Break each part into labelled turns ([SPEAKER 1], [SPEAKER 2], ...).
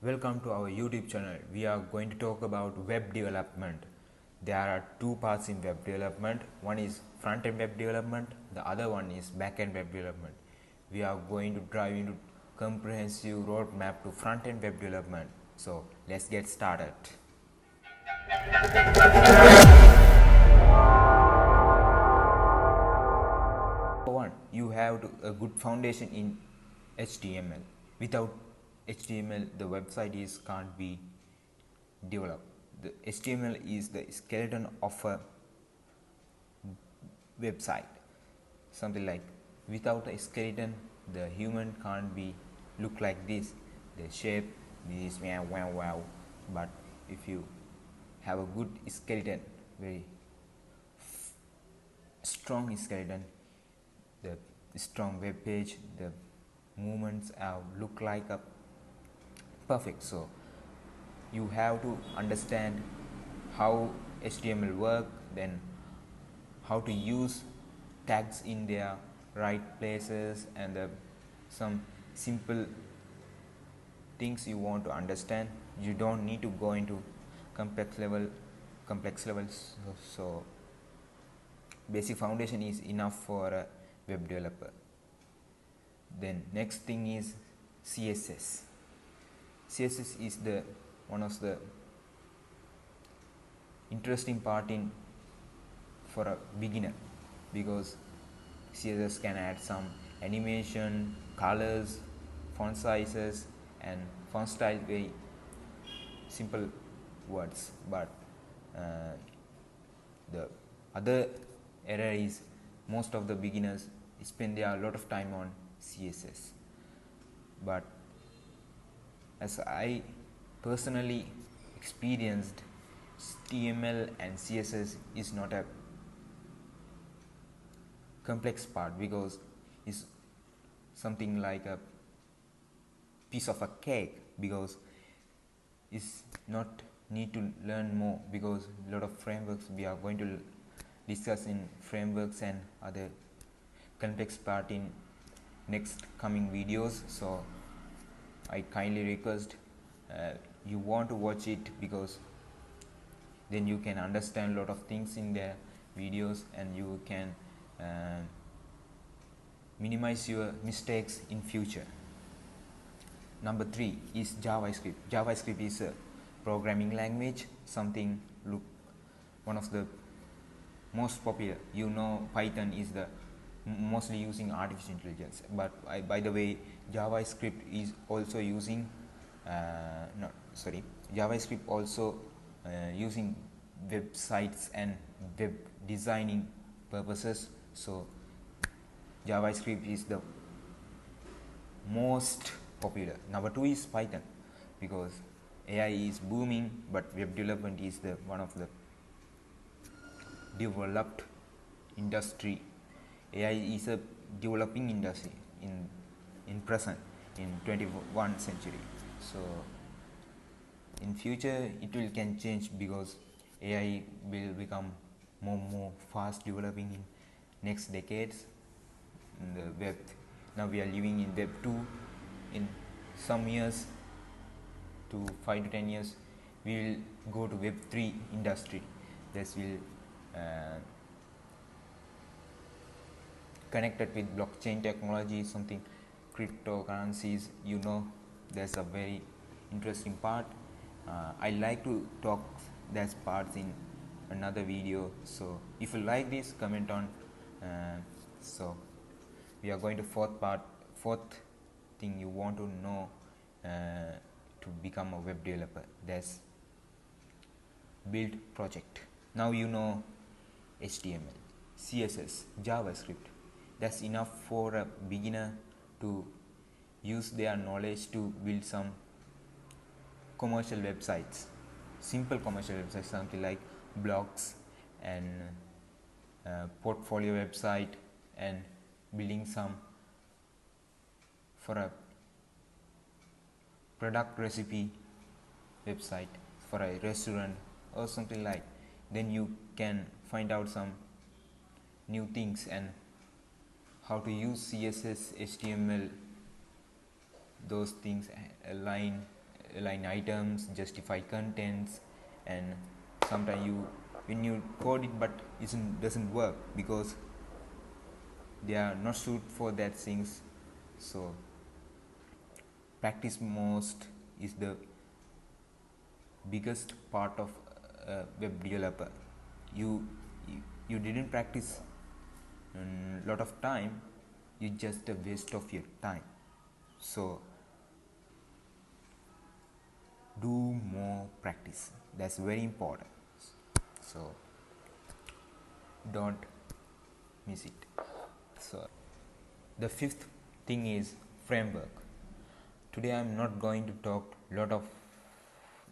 [SPEAKER 1] Welcome to our YouTube channel. We are going to talk about web development. There are two parts in web development. One is front-end web development, the other one is back-end web development. We are going to dive into comprehensive roadmap to front-end web development. So let's get started. One, you have a good foundation in HTML. Without HTML, the website can't be developed. The HTML is the skeleton of a website. Something like without a skeleton, the human can't be look like this. The shape is wow. But if you have a good skeleton, very strong skeleton, the strong web page, the movements look like a perfect. So you have to understand how HTML work, then how to use tags in their right places, and some simple things you want to understand. You don't need to go into complex levels. So basic foundation is enough for a web developer. Then next thing is CSS. CSS is the one of the interesting part in for a beginner, because CSS can add some animation, colors, font sizes, and font style, very simple words. But the other error is most of the beginners spend a lot of time on CSS. But as I personally experienced, HTML and CSS is not a complex part, because it's something like a piece of a cake, because it's not need to learn more, because a lot of frameworks we are going to discuss in frameworks and other complex part in next coming videos. So I kindly request you want to watch it, because then you can understand a lot of things in their videos, and you can minimize your mistakes in future. Number 3 is JavaScript. JavaScript is a programming language, something one of the most popular. Python is the mostly using artificial intelligence, but by the way, JavaScript is also using JavaScript also using websites and web designing purposes. So JavaScript is the most popular. Number 2 is Python, because AI is booming, but web development is the one of the developed industry. AI is a developing industry in present, in 21st century. So in future it will can change, because AI will become more fast developing in next decades. In the web, now we are living in web 2. In some years, to 5 to 10 years, we will go to web 3 industry. This will connected with blockchain technology, something cryptocurrencies. There's a very interesting part. I like to talk that parts in another video. So if you like this, comment on. So we are going to fourth thing you want to know to become a web developer. That's build project. Now you know HTML, CSS, JavaScript. That's enough for a beginner to use their knowledge to build some commercial websites, simple commercial websites, something like blogs and portfolio website, and building some for a product recipe website for a restaurant or something like. Then you can find out some new things and how to use CSS, HTML, those things, align line items, justify contents, and sometimes you when you code it but it doesn't work because they are not suited for that things. So practice most is the biggest part of web developer. You didn't practice a lot of time, you just a waste of your time. So do more practice, that's very important, so don't miss it. So the fifth thing is framework. Today I'm not going to talk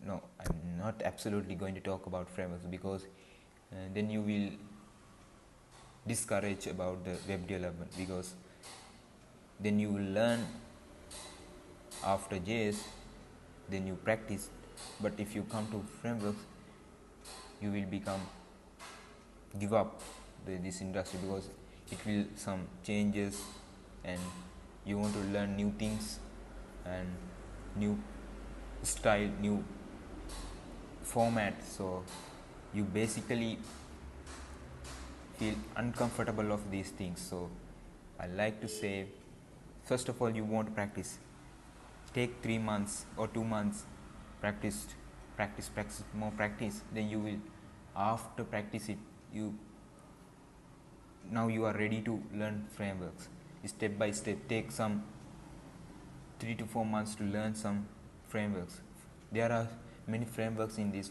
[SPEAKER 1] I'm not absolutely going to talk about frameworks because then you will discourage about the web development, because then you will learn after JS, then you practice. But if you come to frameworks, you will give up this industry because it will some changes and you want to learn new things and new style, new format, so you basically feel uncomfortable of these things. So I like to say, first of all, you want to practice, take 3 months or 2 months, practice, more practice, then you will, after practice it, now you are ready to learn frameworks step by step. Take some 3 to 4 months to learn some frameworks. There are many frameworks in this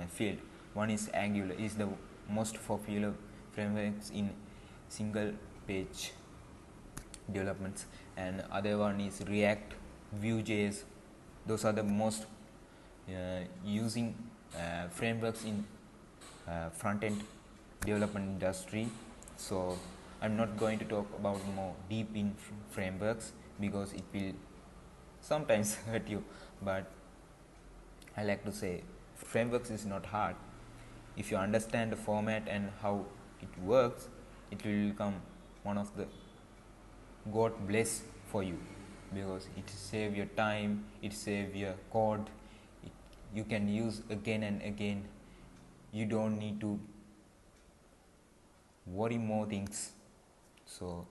[SPEAKER 1] field. One is Angular, is the most popular frameworks in single page developments, and other one is React, Vue.js. Those are the most using frameworks in front-end development industry. So I'm not going to talk about more deep in frameworks because it will sometimes hurt you, but I like to say frameworks is not hard. If you understand the format and how it works, it will become one of the God bless for you, because it save your time, it save your code, you can use again and again. You don't need to worry more things. So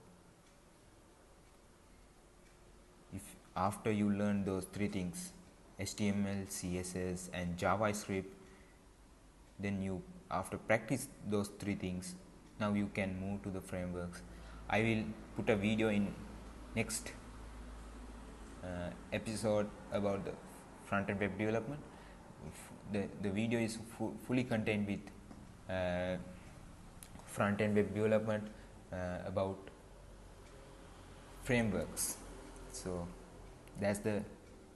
[SPEAKER 1] if after you learn those 3 things, HTML, CSS and JavaScript, then you after practice those 3 things, now you can move to the frameworks. I will put a video in next episode about the front-end web development. The video is fully contained with front-end web development about frameworks. So that's the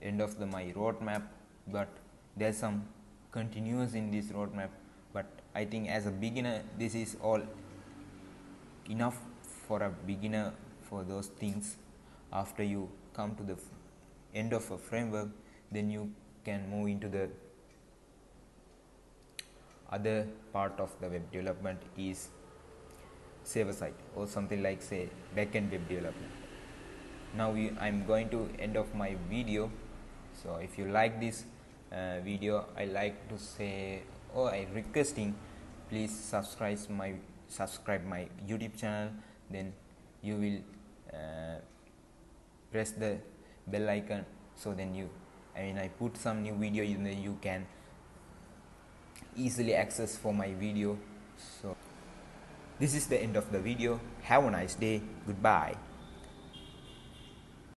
[SPEAKER 1] end of my roadmap, but there's some continuous in this roadmap, but I think as a beginner this is all enough for a beginner for those things. After you come to the end of a framework, then you can move into the other part of the web development, is server side or something like say backend web development. Now I'm going to end of my video. So if you like this video, I like to say, I requesting, please subscribe my YouTube channel, then you will press the bell icon, so then I put some new video, then you can easily access for my video. So this is the end of the video. Have a nice day. Goodbye.